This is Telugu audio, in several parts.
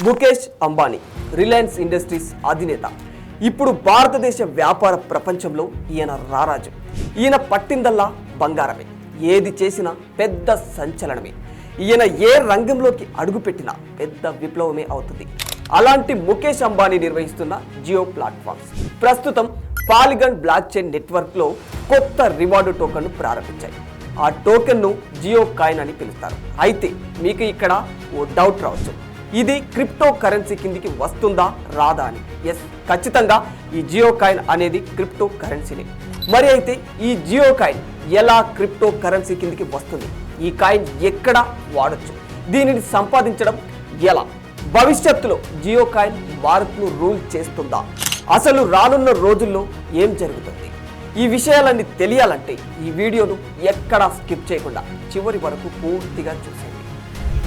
ముఖేష్ అంబానీ రిలయన్స్ ఇండస్ట్రీస్ అధినేత. ఇప్పుడు భారతదేశ వ్యాపార ప్రపంచంలో ఈయన రారాజు. ఈయన పట్టిందల్లా బంగారమే, ఏది చేసినా పెద్ద సంచలనమే. ఈయన ఏ రంగంలోకి అడుగుపెట్టినా పెద్ద విప్లవమే అవుతుంది. అలాంటి ముఖేష్ అంబానీ నిర్వహిస్తున్న జియో ప్లాట్ఫామ్స్ ప్రస్తుతం పాలిగన్ బ్లాక్ చైన్ నెట్వర్క్లో కొత్త రివార్డు టోకన్ను ప్రారంభించాయి. ఆ టోకెన్ను జియో కాయిన్ అని పిలుస్తారు. అయితే మీకు ఇక్కడ ఓ డౌట్ రావచ్చు, ఇది క్రిప్టో కరెన్సీ కిందికి వస్తుందా రాదా అని. ఎస్, ఖచ్చితంగా ఈ జియో కాయిన్ అనేది క్రిప్టో కరెన్సీనే. మరి అయితే ఈ జియో కాయిన్ ఎలా క్రిప్టో కరెన్సీ కిందికి వస్తుంది? ఈ కాయిన్ ఎక్కడ వాడచ్చు? దీనిని సంపాదించడం ఎలా? భవిష్యత్తులో జియో కాయిన్ భారత్ను రూల్ చేస్తుందా? అసలు రానున్న రోజుల్లో ఏం జరుగుతుంది? ఈ విషయాలన్నీ తెలియాలంటే ఈ వీడియోను ఎక్కడా స్కిప్ చేయకుండా చివరి వరకు పూర్తిగా చూసేయండి.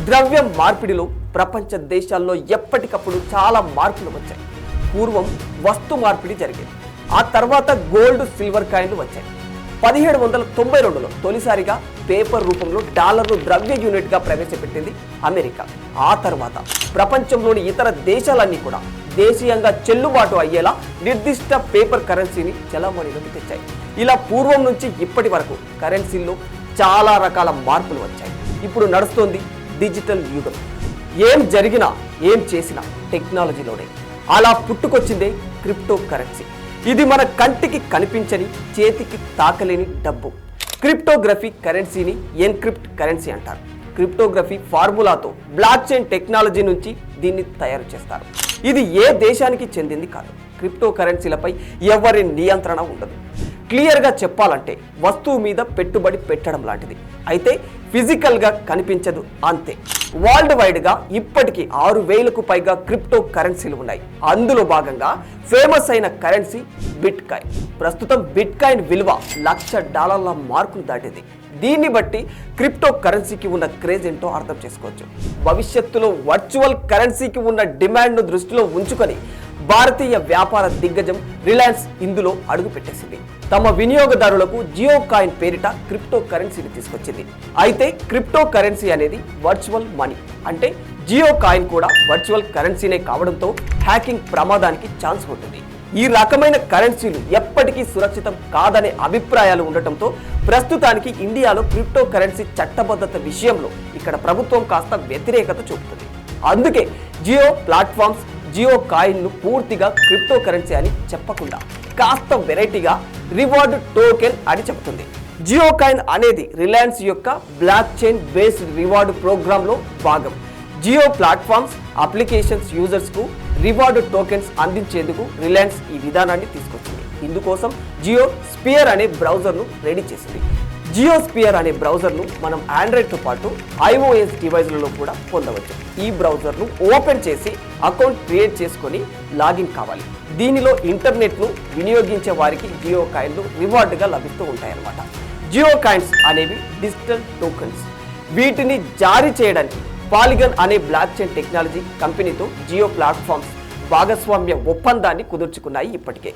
ద్రవ్యం మార్పిడిలో ప్రపంచ దేశాల్లో ఎప్పటికప్పుడు చాలా మార్పులు వచ్చాయి. పూర్వం వస్తు మార్పిడి జరిగేది, ఆ తర్వాత గోల్డ్ సిల్వర్ కాయిన్లు వచ్చాయి. 1792లో తొలిసారిగా పేపర్ రూపంలో డాలర్ను ద్రవ్య యూనిట్గా ప్రవేశపెట్టింది అమెరికా. ఆ తర్వాత ప్రపంచంలోని ఇతర దేశాలన్నీ కూడా దేశీయంగా చెల్లుబాటు అయ్యేలా నిర్దిష్ట పేపర్ కరెన్సీని చలామణిలోకి తెచ్చాయి. ఇలా పూర్వం నుంచి ఇప్పటి వరకు కరెన్సీల్లో చాలా రకాల మార్పులు వచ్చాయి. ఇప్పుడు నడుస్తోంది డిజిటల్ యుగం. ఏం జరిగినా ఏం చేసినా టెక్నాలజీలోనే. అలా పుట్టుకొచ్చిందే క్రిప్టో కరెన్సీ. ఇది మన కంటికి కనిపించని, చేతికి తాకలేని డబ్బు. క్రిప్టోగ్రఫీ కరెన్సీని ఎన్క్రిప్ట్ కరెన్సీ అంటారు. క్రిప్టోగ్రఫీ ఫార్ములాతో బ్లాక్ చైన్ టెక్నాలజీ నుంచి దీన్ని తయారు చేస్తారు. ఇది ఏ దేశానికి చెందింది కాదు. క్రిప్టో కరెన్సీలపై ఎవరి నియంత్రణ ఉండదు. క్లియర్గా చెప్పాలంటే వస్తువు మీద పెట్టుబడి పెట్టడం లాంటిది. అయితే ఫిజికల్గా కనిపించదు, అంతే. వరల్డ్ వైడ్గా ఇప్పటికీ 6,000కు పైగా క్రిప్టో కరెన్సీలు ఉన్నాయి. అందులో భాగంగా ఫేమస్ అయిన కరెన్సీ బిట్ కాయిన్. ప్రస్తుతం బిట్ కాయిన్ విలువ $1,00,000 మార్కులు దాటింది. దీన్ని బట్టి క్రిప్టో కరెన్సీకి ఉన్న క్రేజ్ ఏంటో అర్థం చేసుకోవచ్చు. భవిష్యత్తులో వర్చువల్ కరెన్సీకి ఉన్న డిమాండ్ను దృష్టిలో ఉంచుకొని భారతీయ వ్యాపార దిగ్గజం రిలయన్స్ ఇందులో అడుగు పెట్టేసింది. తమ వినియోగదారులకు జియో కాయిన్ పేరిట క్రిప్టో కరెన్సీని తీసుకొచ్చింది. అయితే క్రిప్టో కరెన్సీ అనేది వర్చువల్ మనీ, అంటే జియో కాయిన్ కూడా వర్చువల్ కరెన్సీనే కావడంతో హ్యాకింగ్ ప్రమాదానికి ఛాన్స్ ఉంటుంది. ఈ రకమైన కరెన్సీలు ఎప్పటికీ సురక్షితం కాదనే అభిప్రాయాలు ఉండటంతో ప్రస్తుతానికి ఇండియాలో క్రిప్టో కరెన్సీ చట్టబద్ధత విషయంలో ఇక్కడ ప్రభుత్వం కాస్త వ్యతిరేకత చూపుతుంది. అందుకే జియో ప్లాట్ఫామ్స్ జియో కాయిన్ను పూర్తిగా క్రిప్టో కరెన్సీ అని చెప్పకుండా కాస్త వెరైటీగా రివార్డ్ టోకెన్ అని చెబుతుంది. జియో కాయిన్ అనేది రిలయన్స్ యొక్క బ్లాక్ చైన్ బేస్డ్ రివార్డ్ ప్రోగ్రాంలో భాగం. జియో ప్లాట్ఫామ్స్ అప్లికేషన్స్ యూజర్స్కు రివార్డ్ టోకెన్స్ అందించేందుకు రిలయన్స్ ఈ విధానాన్ని తీసుకొచ్చింది. ఇందుకోసం జియో స్పియర్ అనే బ్రౌజర్ను రెడీ చేసింది. జియో స్పియర్ అనే బ్రౌజర్ను మనం ఆండ్రాయిడ్తో పాటు iOS డివైజ్లలో కూడా పొందవచ్చు. ఈ బ్రౌజర్ను ఓపెన్ చేసి అకౌంట్ క్రియేట్ చేసుకొని లాగిన్ కావాలి. దీనిలో ఇంటర్నెట్ను వినియోగించే వారికి జియో కాయిన్లు రివార్డుగా లభిస్తూ ఉంటాయన్నమాట. జియో కాయిన్స్ అనేవి డిజిటల్ టోకెన్స్. వీటిని జారీ చేయడానికి పాలిగన్ అనే బ్లాక్ చైన్ టెక్నాలజీ కంపెనీతో జియో ప్లాట్ఫామ్స్ భాగస్వామ్య ఒప్పందాన్ని కుదుర్చుకున్నాయి. ఇప్పటికే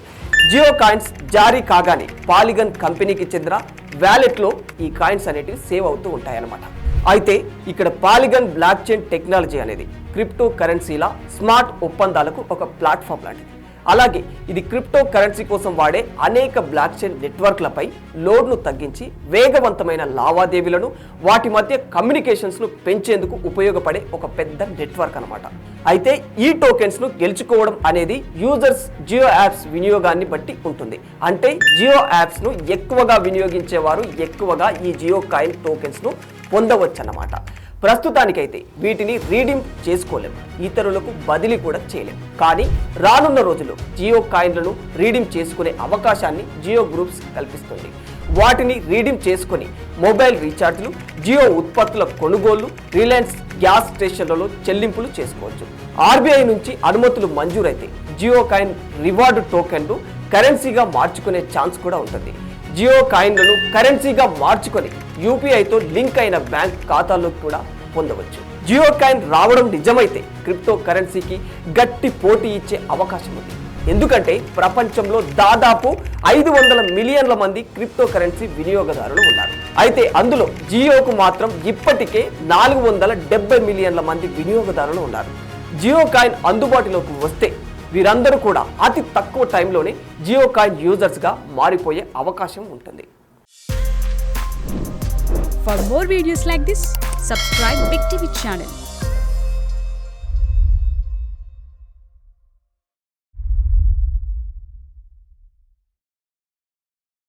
జియో కాయిన్స్ జారీ కాగానే పాలిగన్ కంపెనీకి చెందిన వ్యాలెట్లో ఈ కాయిన్స్ అనేటివి సేవ్ అవుతూ ఉంటాయన్నమాట. అయితే ఇక్కడ పాలిగన్ బ్లాక్ చైన్ టెక్నాలజీ అనేది క్రిప్టో కరెన్సీల స్మార్ట్ ఒప్పందాలకు ఒక ప్లాట్ఫామ్ లాంటిది. అలాగే ఇది క్రిప్టో కరెన్సీ కోసం వాడే అనేక బ్లాక్ చైన్ నెట్వర్క్లపై లోడ్ను తగ్గించి వేగవంతమైన లావాదేవీలను, వాటి మధ్య కమ్యూనికేషన్స్ను పెంచేందుకు ఉపయోగపడే ఒక పెద్ద నెట్వర్క్ అన్నమాట. అయితే ఈ టోకెన్స్ను గెలుచుకోవడం అనేది యూజర్స్ జియో యాప్స్ వినియోగాన్ని బట్టి ఉంటుంది. అంటే జియో యాప్స్ను ఎక్కువగా వినియోగించేవారు ఎక్కువగా ఈ జియో కాయిన్ టోకెన్స్ను పొందవచ్చన్నమాట. ప్రస్తుతానికైతే వీటిని రీడీమ్ చేసుకోలేం, ఇతరులకు బదిలీ కూడా చేయలేం. కానీ రానున్న రోజుల్లో జియో కాయిన్లను రీడీమ్ చేసుకునే అవకాశాన్ని జియో గ్రూప్స్ కల్పిస్తుంది. వాటిని రీడీమ్ చేసుకొని మొబైల్ రీఛార్జ్లు, జియో ఉత్పత్తుల కొనుగోళ్లు, రిలయన్స్ గ్యాస్ స్టేషన్లలో చెల్లింపులు చేసుకోవచ్చు. ఆర్బీఐ నుంచి అనుమతులు మంజూరైతే జియో కాయిన్ రివార్డు టోకెన్లు కరెన్సీగా మార్చుకునే ఛాన్స్ కూడా ఉంటుంది. జియో కాయిన్లను కరెన్సీగా మార్చుకొని యూపీఐతో లింక్ అయిన బ్యాంక్ ఖాతాలోకి కూడా పొందవచ్చు. జియో కాయిన్ రావడం నిజమైతే క్రిప్టో కరెన్సీకి గట్టి పోటీ ఇచ్చే అవకాశం ఉంది. ఎందుకంటే ప్రపంచంలో దాదాపు 500 మిలియన్ల మంది క్రిప్టో కరెన్సీ వినియోగదారులు ఉన్నారు. అయితే అందులో జియోకు మాత్రం ఇప్పటికే 470 మిలియన్ల మంది వినియోగదారులు ఉన్నారు. జియో కాయిన్ అందుబాటులోకి వస్తే వీరందరూ కూడా అతి తక్కువ టైంలోనే జియో కాయిన్ యూజర్స్గా మారిపోయే అవకాశం ఉంటుంది. For more videos like this, subscribe Big TV channel.